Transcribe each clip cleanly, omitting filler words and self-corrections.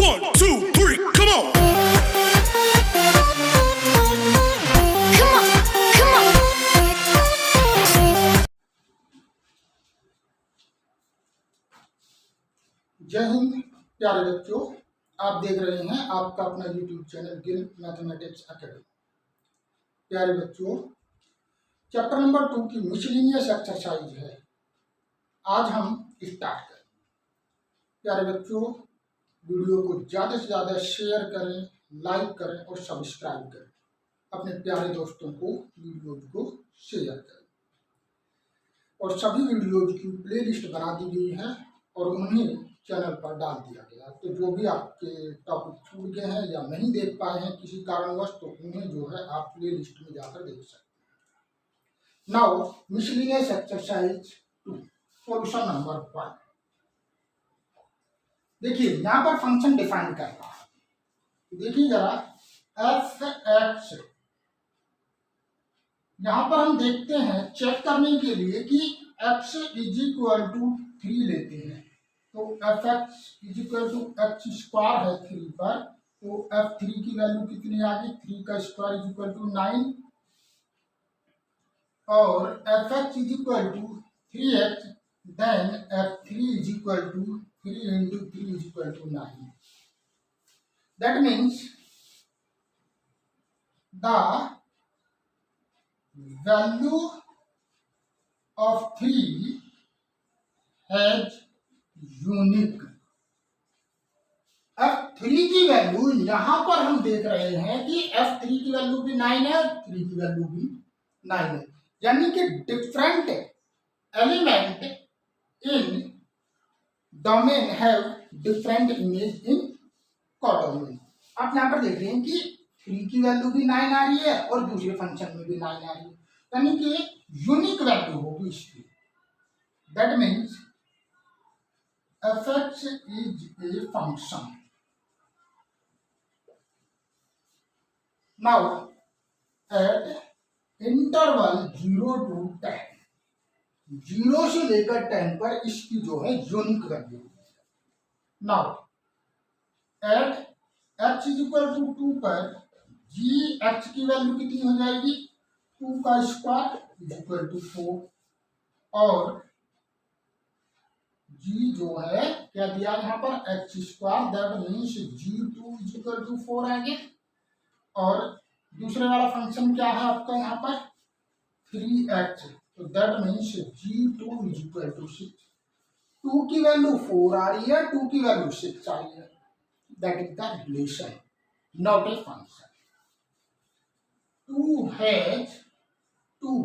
1, 2, 3, come on. Come on, come on. जय हिंद प्यारे बच्चों, आप देख रहे हैं आपका अपना YouTube channel Gill mathematics academy. प्यारे बच्चों, चैप्टर नंबर 2 की मिसलेनियस एक्सरसाइज है, आज हम स्टार्ट करें। प्यारे बच्चों, वीडियो को ज़्यादा से ज़्यादा शेयर करें, लाइक करें और सब्सक्राइब करें। अपने प्यारे दोस्तों को वीडियोज को शेयर करें और सभी वीडियोज की प्लेलिस्ट बना दी गई है और उन्हें चैनल पर डाल दिया गया। तो जो भी आपके टॉपिक छूट गए हैं या नहीं देख पाए हैं किसी कारणवश, तो उन्हें जो है आप प्ले लिस्ट में जाकर देख सकते हैं। Now miscellaneous exercise 2, solution number 1। देखिए यहाँ पर फंक्शन डिफाइन कर रहा है, देखिए जरा एफ एक्स। यहाँ पर हम देखते हैं चेक करने के लिए कि x इज इक्वल टू 3 लेते हैं, तो F x is equal to X square है 3 पर, तो f3 की वैल्यू कितनी आ गई, 3 का स्क्वायर इज इक्वल टू 9 और F x is equal to 3x, then f3 is equal to 3 into 3 is equal to 9। That means the value of 3 has unique. f3 की वैल्यू यहां पर हम देख रहे हैं कि f3 की वैल्यू भी 9 है, 3 की वैल्यू भी 9 है, यानी कि different element in domain have different image in codomain. आप यहां पर देख रहे हैं कि 3 की वैल्यू भी 9 आ रही है और दूसरे फंक्शन में भी 9 आ रही है, यानी कि यूनिक वैल्यू होगी इसकी। That means fx is a function. Now at interval 0 to 10, 0 से लेकर 10 पर इसकी जो है unique value. Now at x is equal to 2 पर g x की वैल्यू कितनी हो जाएगी, 2 का स्क्वायर इज इक्वल टू 4 और g जो है क्या दिया यहाँ पर x square, that means g2 is equal to 4 आ गया। और दूसरे वाला फंक्शन क्या है आपका यहाँ पर 3x, तो that means g2 is equal to 6। 2 की वैल्यू 4 आ रही है, 2 की वैल्यू 6 आ रही है, that is the relation, not a function. 2 has 2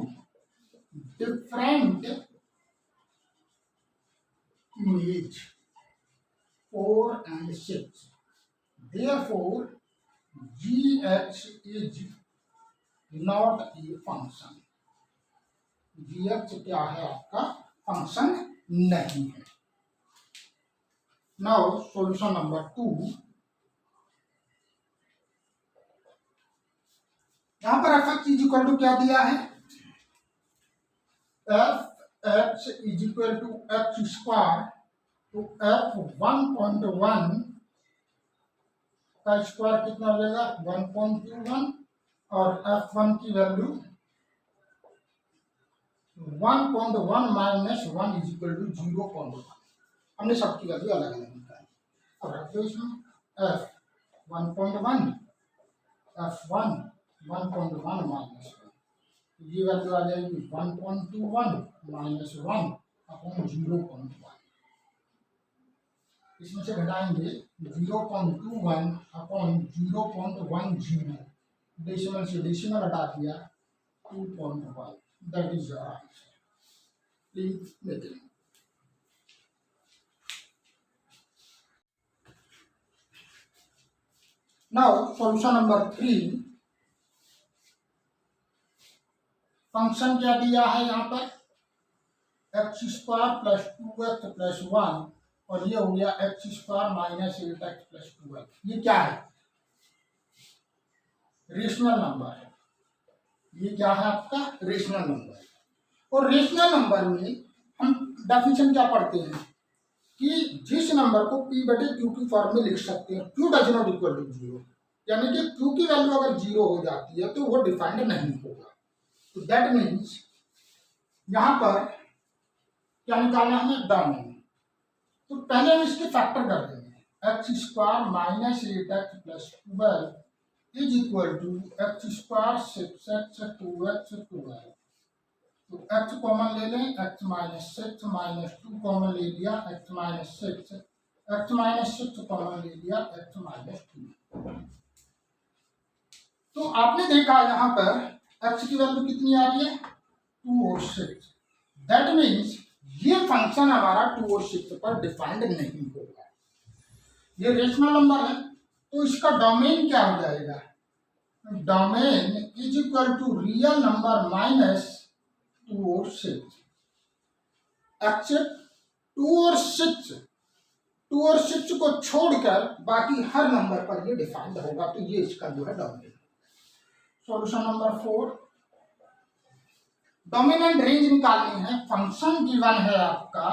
different image 4 and 6, therefore gx is not a function। gx क्या है आपका फंक्शन नहीं है। नाउ सॉल्यूशन नंबर 2, यहां पर f इज इक्वल टू क्या दिया है, f x is equal to X square, तो f1.1 का स्क्वायर कितना हो जाएगा 1.21 और f1 की value 1.1 minus 1 is equal to 0.1। हमने सबकी वैल्यू अलग अलग निकाली। अब रख दो इसमें f1.1 f1 1.1 माइनस 1, ये वैल्यू आ जाएगी 1.21 माइनस 1 अपॉन 0.1। इसमें से घटाएंगे 0.21 अपॉन 0.10, डेसिमल से डेसिमल हटा दिया 2.1, that is your answer. Please make it. Now solution number 3, function क्या दिया है यहाँ पर x square plus 2x plus 1 और ये हो गया x square minus 8x plus 2x। ये क्या है, रेशनल नंबर है, ये क्या है आपका रेशनल नंबर। और रेशनल नंबर में हम डेफिनेशन क्या पढ़ते हैं, कि जिस नंबर को P बटे Q की फॉर्म में लिख सकते हैं, Q does not equal to zero, यानी कि Q की वैल्यू अगर जीरो हो जाती है तो वो डिफाइंड नहीं होगा। तो दैट मीन्स यहाँ पर क्या निकालना है हमें, डोमेन। तो पहले हम इसके फैक्टर कर देंगे, X square minus 8x plus 12 is equal to X square 6x 2x 12। तो x कॉमन ले लें, x माइनस 6 माइनस 2 कॉमन ले लिया, x minus 6, x minus 6 common ले लिया, x माइनस 2। तो आपने देखा यहाँ पर x की वैल्यू कितनी आ रही है, 2 और 6। दैट मीन्स ये फंक्शन हमारा 2 और 6 पर डिफाइंड नहीं होगा। ये रेशनल नंबर है तो इसका डोमेन क्या हो जाएगा, domain is equal to real number minus 2 और 6, एक्सेप्ट 2 और 6 को छोड़कर बाकी हर नंबर पर ये डिफाइंड होगा। तो ये इसका जो है domain. Solution number 4, domain and range निकालनी है। फंक्शन गिवन है आपका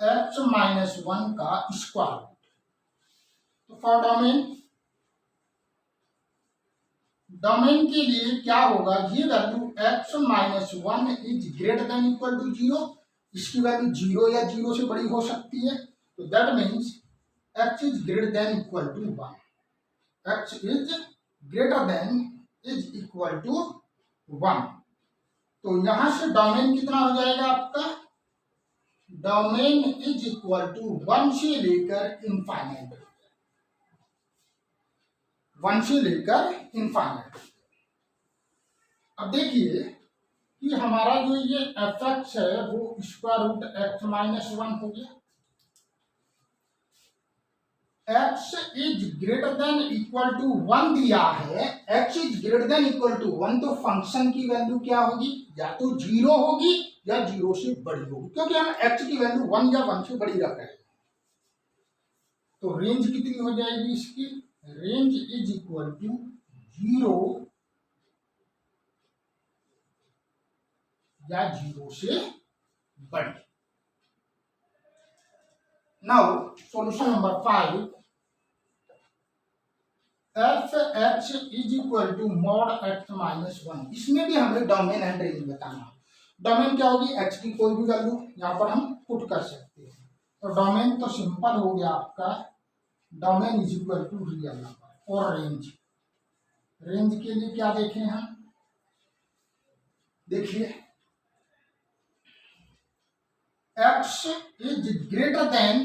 x माइनस 1 का स्क्वायर रूट। तो फॉर डोमेन के लिए क्या होगा, ये value x minus 1 is greater than equal to zero, इसकी वैल्यू जीरो या जीरो से बड़ी हो सकती है। तो that means x is greater than equal to 1, x is greater than is equal to 1। तो यहां से डोमेन कितना हो जाएगा आपका, डोमेन इज इक्वल टू 1 से लेकर इनफाइनाइट, 1 से लेकर इनफाइनाइट। अब देखिए कि हमारा जो ये एफ एक्स है वो स्क्वायर रूट एक्स माइनस 1 हो गया। x is greater than equal to 1 दिया है, x is greater than equal to 1, तो फंक्शन की वैल्यू क्या होगी, या तो 0 होगी या 0 से बड़ी होगी, क्योंकि हम x की वैल्यू 1 या 1 से बड़ी रख रहे हैं। तो रेंज कितनी हो जाएगी इसकी, रेंज इज इक्वल टू 0 या 0 से बड़ी। Now solution number 5, F x is equal to mod X minus 1। इसमें भी हमें डोमेन एंड रेंज बताना। डोमेन क्या होगी, एक्स की कोई भी वैल्यू यहाँ पर हम पुट कर सकते हैं। तो डोमेन तो सिंपल हो गया आपका, domain is equal to real number. और रेंज, रेंज के लिए क्या देखें हम, देखिए x इज ग्रेटर देन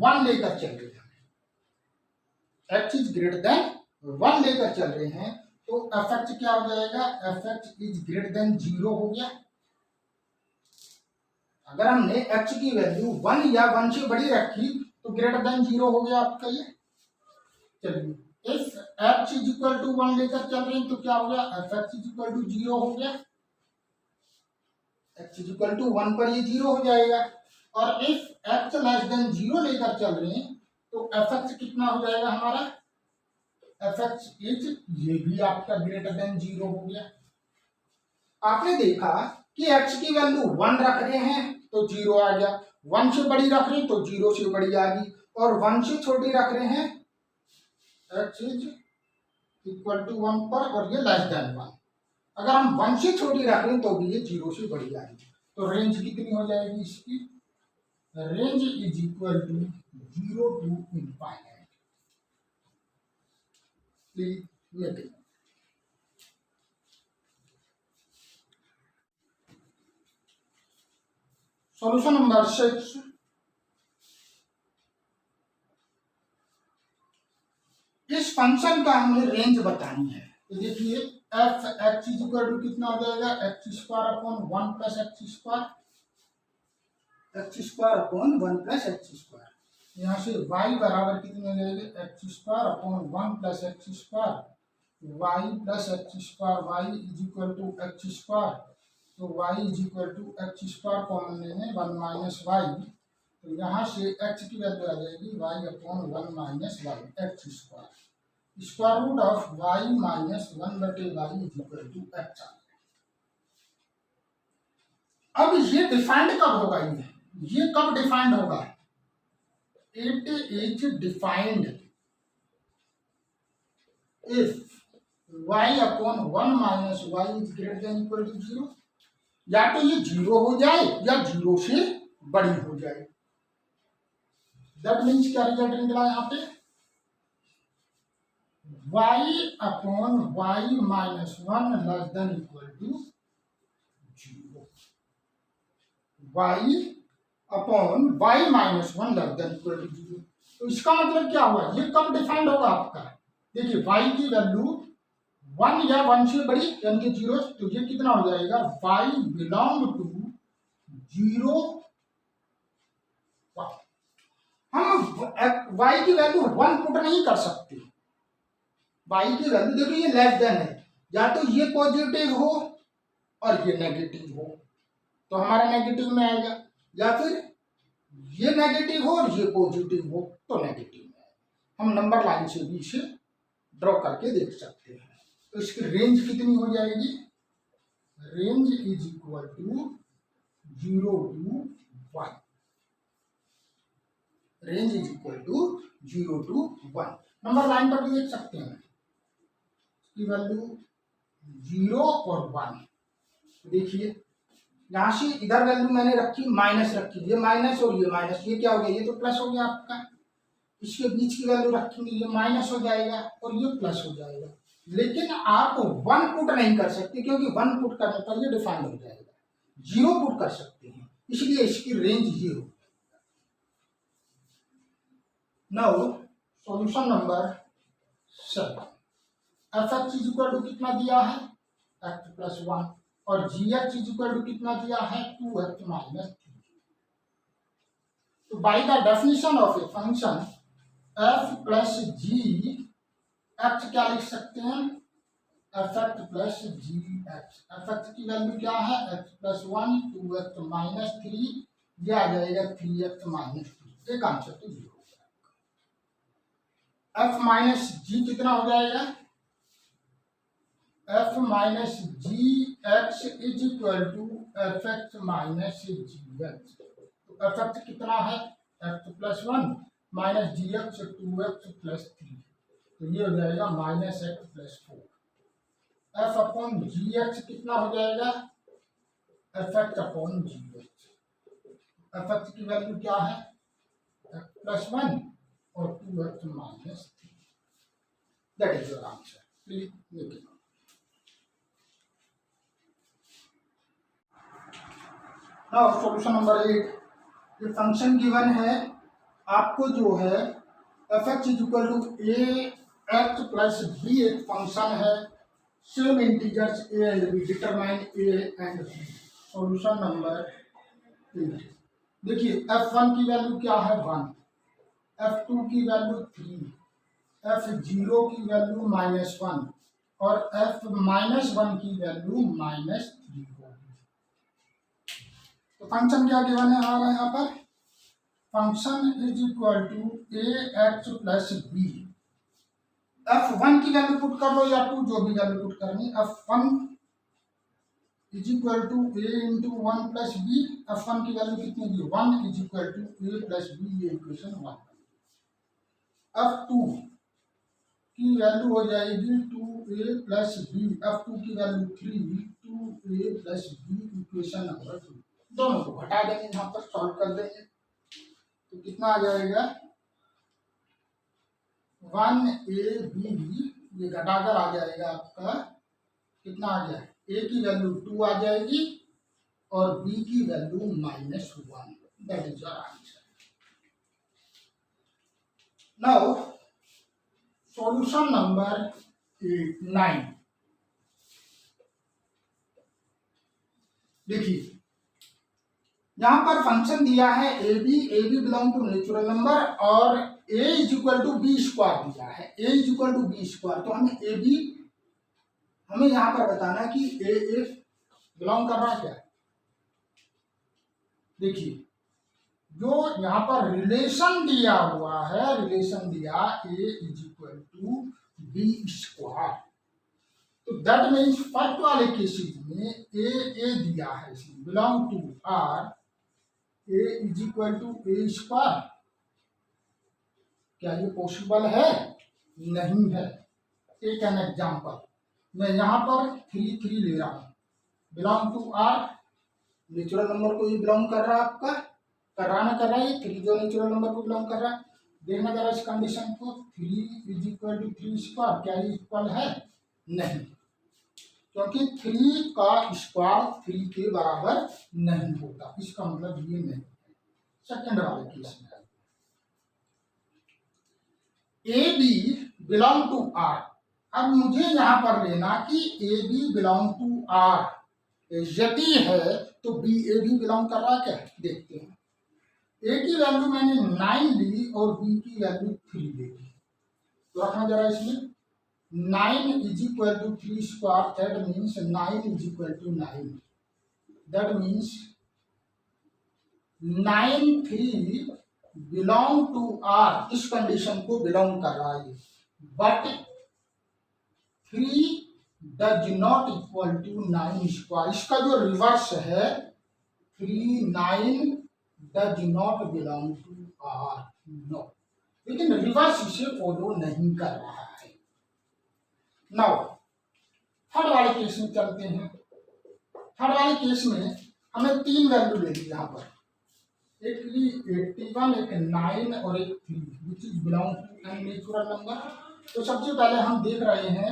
1 लेकर चल रहे हैं, x इज ग्रेटर देन 1 लेकर चल रहे हैं, तो एफ एक्स क्या हो जाएगा, F x is greater then 0 हो गया। अगर हमने x की वैल्यू 1 या 1 से बड़ी रखी तो ग्रेटर देन 0 हो गया आपका ये। चलिए if x is equal to 1 लेकर चल रहे हैं तो क्या हो गया, F x is equal to 0 हो गया। x इज इक्वल टू 1 पर ये 0 हो जाएगा। और इफ x लेस देन 0 लेकर चल रहे हैं तो एफ एक्स कितना हो जाएगा हमारा, एफ एक्स इज, ये भी आपका ग्रेटर देन 0 हो गया। आपने देखा कि x की वैल्यू 1 रख रहे हैं तो 0 आ गया, 1 से बड़ी रख रहे हैं तो 0 से बड़ी आ गई, और 1 से छोटी रख रहे हैं x इज इक्वल टू 1 पर और ये लेस देन 1। अगर हम 1 से छोटी रख रहे हैं तो भी ये 0 से बड़ी आएगी। तो रेंज कितनी हो जाएगी इसकी, range is equal to 0 to infinite. Please solution number 6, इस फंक्शन का हमें रेंज बतानी है। तो देखिए F x is equal to कितना हो जाएगा, X square upon 1 plus X square, X square upon 1 plus X square. यहाँ से y बराबर कितने हो जाएगी, X square upon 1 plus X square, Y plus X square, Y is equal to X square. तो y is equal to X square common लेंगे, 1 minus Y, तो यहाँ से x की वैल्यू आ जाएगी y upon 1 minus Y X square. Square root of y minus 1 बटे Y is equal to एक्स। अब ये डिफाइंड कब होगा, ये कब डिफाइंड होगा, it is defined if y upon 1 minus Y is greater than equal to 0, या तो ये 0 हो जाए या 0 से बड़ी हो जाए। दैट मीन्स क्या रिजल्ट निकला यहाँ पे, y upon y minus 1 less than equal to 0, y upon y minus 1 less than equal to 0। तो इसका मतलब क्या हुआ, ये कब डिफाइंड होगा आपका, देखिए y की वैल्यू 1 या 1 से बड़ी यानी कि 0, तो ये कितना हो जाएगा, y बिलोंग टू 0 1। हम y की वैल्यू 1 पुट नहीं कर सकते, y की वैल्यू देखो ये लेस देन है, या तो ये पॉजिटिव हो और ये नेगेटिव हो तो हमारा नेगेटिव में आएगा, या फिर ये नेगेटिव हो और ये पॉजिटिव हो तो नेगेटिव में आएगा। हम नंबर लाइन से भी इसे ड्रॉ करके देख सकते हैं। तो इसकी रेंज कितनी हो जाएगी, range is equal to 0 to 1, range is equal to 0 to 1। Number line पर भी देख सकते हैं इसकी वैल्यू 0 और 1। देखिए यहाँ से इधर वैल्यू मैंने रखी माइनस रखी, ये माइनस और ये माइनस, ये क्या हो गया, ये तो प्लस हो गया आपका। इसके बीच की वैल्यू रखेंगे, ये माइनस हो जाएगा और ये प्लस हो जाएगा। लेकिन आप 1 पुट नहीं कर सकते क्योंकि 1 पुट करने पर ये डिफाइंड हो जाएगा, 0 पुट कर सकते हैं, इसलिए इसकी रेंज ये हो। Now solution number 7, f x is equal to कितना दिया है, एक्स प्लस 1, और g x is equal to कितना दिया है, 2x माइनस 3। तो by the definition of a function f plus g x क्या लिख सकते हैं, f x plus g x. F x की वैल्यू क्या है, x प्लस 1 2x माइनस 3, ये आ जाएगा 3x माइनस 3, एक आंसर तो ये हो जाएगा। f माइनस जी कितना हो जाएगा, f minus G x is equal to F X minus G X. तो एफ एक्स कितना है, x plus 1 minus G X 2x plus 3, तो ये हो जाएगा minus X plus 4। F upon G X कितना हो जाएगा, F X upon G x. F x की वैल्यू क्या है, एक्स प्लस 1 और 2x minus 3, that is your answer. Please now solution number 8, ये फंक्शन गिवन है आपको जो है f x is equal to a x plus b, एक फंक्शन है, same integers a and b, determine a and b. Solution number 8, देखिए f1 की value क्या है 1, f2 की वैल्यू 3, f0 की वैल्यू -1 और f-1 की वैल्यू -3 होगी। तो फंक्शन क्या गिवन है हमारा यहाँ पर, function is equal to a x plus b. f1 की वैल्यू पुट कर लो या 2, जो भी वैल्यू पुट करनी, f1 is equal to a into 1 plus b. f1 की वैल्यू कितनी दी, 1 is equal to a plus b, ये इक्वेशन 1। f2 की वैल्यू हो जाएगी 2a प्लस बी, f2 की value 3, 2a plus b, equation number 2। दोनों को घटा देंगे, यहाँ पर सॉल्व कर देंगे, तो कितना आ जाएगा 1ab, ये घटाकर आ जाएगा आपका कितना आ गया, a की वैल्यू 2 आ जाएगी और b की value -1, that is your answer. Now solution number 9, देखिए यहां पर फंक्शन दिया है a b belong to natural number और a is equal to b square दिया है, a is equal to b square. तो हमें ए बी, हमें यहां पर बताना कि ए बिलोंग कर रहा है क्या। देखिए जो यहाँ पर रिलेशन दिया हुआ है, रिलेशन दिया a is equal to b square, तो दैट मीन्स फर्स्ट वाले केसेस में ए दिया है, इसमें belong to R, a is equal to a square क्या ये पॉसिबल है? नहीं है। टेक एन एग्जाम्पल, मैं यहाँ पर 3 3 ले रहा हूँ, belong to R, natural number को ये बिलोंग कर रहा है आपका, कर रहा ना कर रहा है, ये 3 जो नेचुरल नंबर को बिलोंग कर रहा है। देखना जरा इस कंडीशन को, 3 इज इक्वल टू 3 स्क्वायर, क्या ये इक्वल है? नहीं, क्योंकि 3 का स्क्वायर 3 के बराबर नहीं होता, इसका मतलब ये नहीं। सेकंड वाले केस में a b belong to R. अब मुझे यहां पर लेना कि a b belong to R, यदि है तो बी ए बी बिलोंग कर रहा है क्या? देखते हैं। ए की वैल्यू मैंने 9 ली और बी की वैल्यू 3 ले ली, तो रखना जरा इसमें 9 is equal to 3 square, that means 9 is equal to 9, that means 9 3 belong to R, इस कंडीशन को बिलोंग कर रहा है, but 3 does not equal to 9 square. इसका जो रिवर्स है 3 9 does not belong to R, no, लेकिन रिवर्स इसे फॉलो नहीं कर रहा है। नाउ थर्ड वाले केस में चलते हैं। थर्ड वाले केस में हमें 3 वैल्यू ले ली यहाँ पर, एक ली 81, एक 9 और एक 3, which is belong to N natural number. तो सबसे पहले हम देख रहे हैं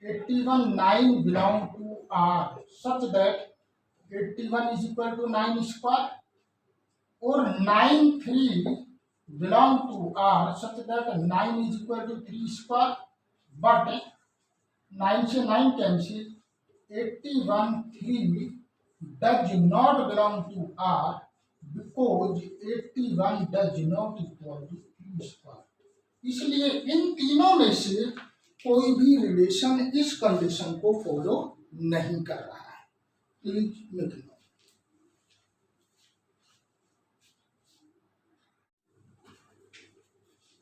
81 9 belong to R such that 81 is equal to 9 square, और 9 3 belong to R such that 9 is equal to 3 square, but 9 से 9 cancel, 81 3 does not belong to R because 81 does not equal to 3 square. इसलिए इन तीनों में से कोई भी relation इस कंडीशन को फॉलो नहीं कर रहा है। प्लीज लिख लो।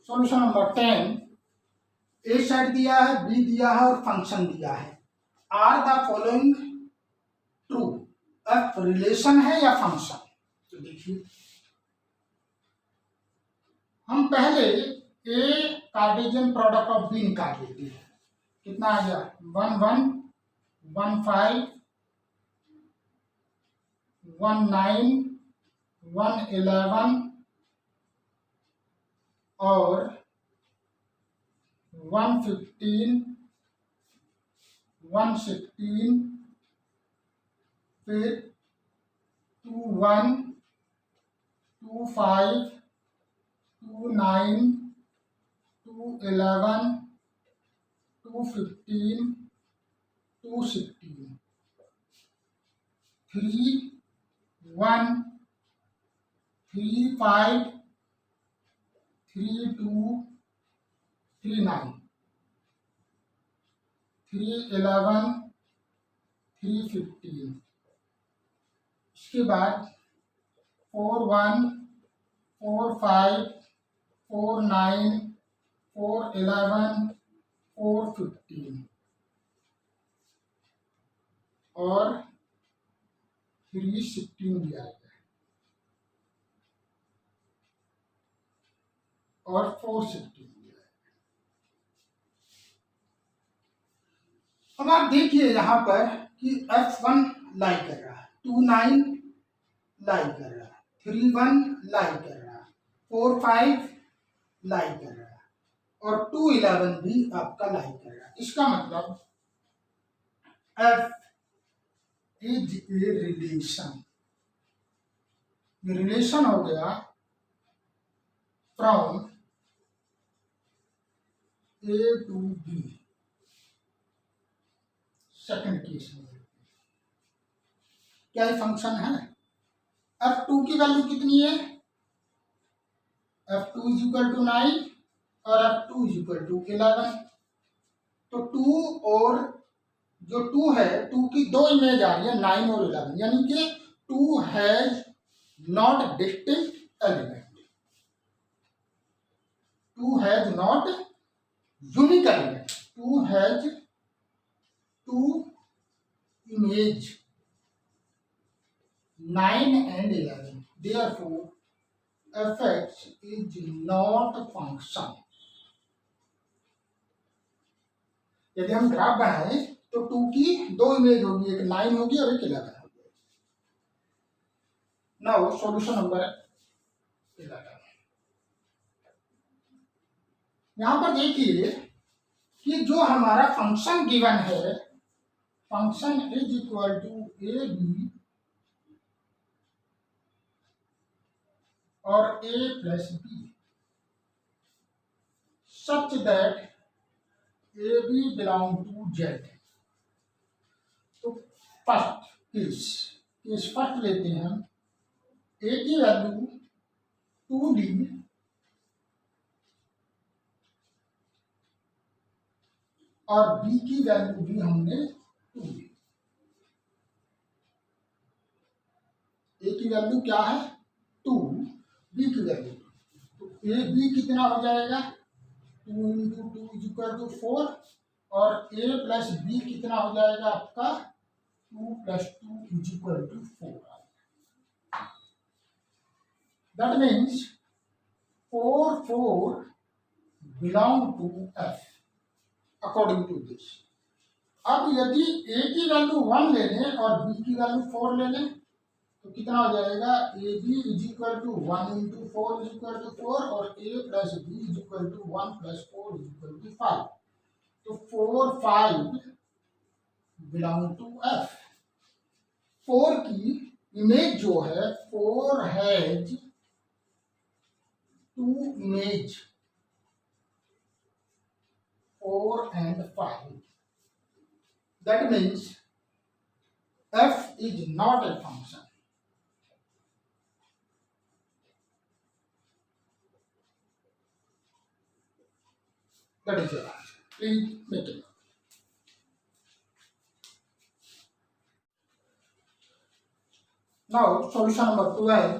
सॉल्यूशन नंबर 10, ए सेट दिया है, बी दिया है और फंक्शन दिया है। Are the following true, f relation है या फंक्शन? तो देखिए हम पहले a Cartesian product of b निकाल लेते हैं। कितना आ गया? 1 1 1 5 1 9 1 11 और 1 15 1 16, फिर 2 1 2 5 2 9 2 11 2 15 2 16, 3 1 3 5 3 2 3 9 3 11 3 15, इसके बाद 4 1 4 5 4 9 4 11 4 15 और 3 16 दिया गया है और 4 16 दिया है। अब आप देखिए यहाँ पर कि F1 लाई कर रहा है, 2 9 लाई कर रहा है, 3 1 लाई कर रहा है, 4 5 लाई कर रहा है और 2 11 भी आपका लाई कर रहा है। इसका मतलब F is a relation, relation हो गया from a to b. Second case में क्या ये फंक्शन है? F2 की वैल्यू कितनी है? F2 इज इक्वल टू 9 और F2 इज इक्वल टू 11। तो 2 और जो 2 है, 2 की 2 इमेज आ रही है, 9 और 11, यानी कि 2 has not distinct element, 2 has not unique element, 2 has 2 image 9 and 11, therefore F x is not function. यदि हम ग्राफ बनाए तो 2 की दो इमेज होगी, एक 9 होगी और एक 11 होगी। Now solution number 11। यहां पर देखिए कि जो हमारा फंक्शन गिवन है, function is equal to a b और a plus b such that a b belong to Z. तो फर्स्ट केस फर्स्ट लेते हैं हम। ए की वैल्यू 2 ली और बी की वैल्यू भी हमने 2 ली। ए की वैल्यू क्या है 2, बी की वैल्यू, तो ए बी कितना हो जाएगा 2 इंटू 2 इज इक्वल टू 4 और ए प्लस बी कितना हो जाएगा आपका 2 plus 2 is equal to 4। That means 4 4 belong to f according to this. अब यदि ए की वैल्यू 1 ले लें और बी की वैल्यू 4 ले लें तो कितना हो जाएगा A B is equal to 1 into 4 is equal to 4 और A plus B is equal to 1 plus 4 is equal to 5। तो 4 5 बिलोंग टू एफ। 4 की इमेज जो है 4 has 2 image 4 and 5. That means f is not a function. That is your answer. Please make it. Now solution number 12.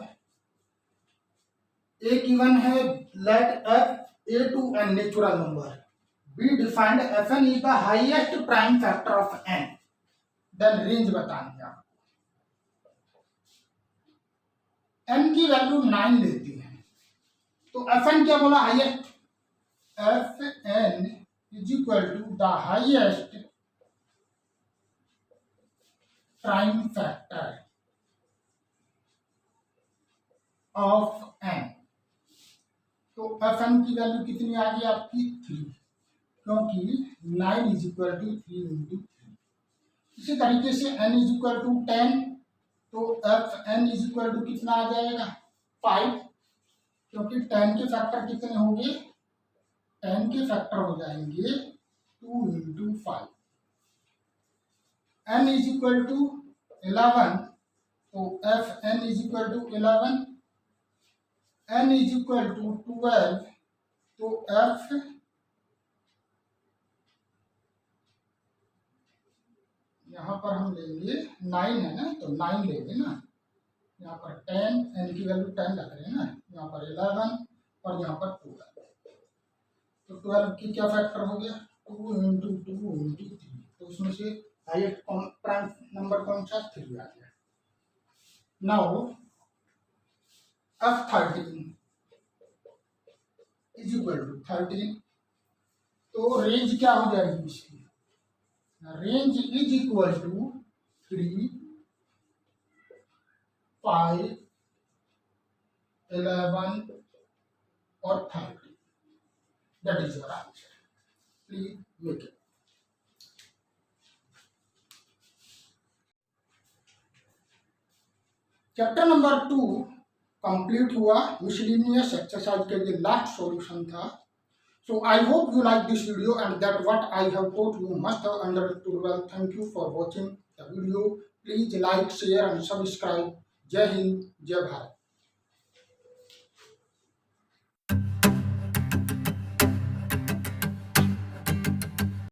A given है, let f a to n natural number be defined, fn is the highest prime factor of n, then range बतानी है आपको। n की value 9 लेती है तो fn क्या बोला highest, fn is equal to the highest prime factor of n। तो fn की वैल्यू कितनी आ गई आपकी 3, क्योंकि 9 इज इक्वल टू 3 इंटू 3। इसी तरीके से n इज इक्वल टू 10 तो fn इज इक्वल टू कितना आ जाएगा 5, क्योंकि 10 के फैक्टर कितने होंगे, 10 के फैक्टर हो जाएंगे 2 into 5। n is equal to 11 तो fn is equal to 11, n is equal to 12 तो f यहाँ पर हम लेंगे 9 है ना, तो 9 लेंगे ना। यहाँ पर 10, n की वैल्यू 10 लग रही है ना, यहाँ पर 11 और यहाँ पर 12। तो 12 की क्या फैक्टर हो गया 2 इंटू 2 इंटू 3, तो उसमें से हाईएस्ट प्राइम नंबर कौन सा 3 आ गया। Now f13 is equal to 13, तो रेंज क्या हो जाएगी इसकी, रेंज इज इक्वल टू 3 5 11 और 30। That is your answer. Please make it. Chapter number 2 complete हुआ। मिसलिनियस एक्सरसाइज के लिए लास्ट सॉल्यूशन था। So I hope you like this video and that what I have taught you must have understood well. Thank you for watching the video. Please like, share and subscribe. Jai Hind, Jai Bharat.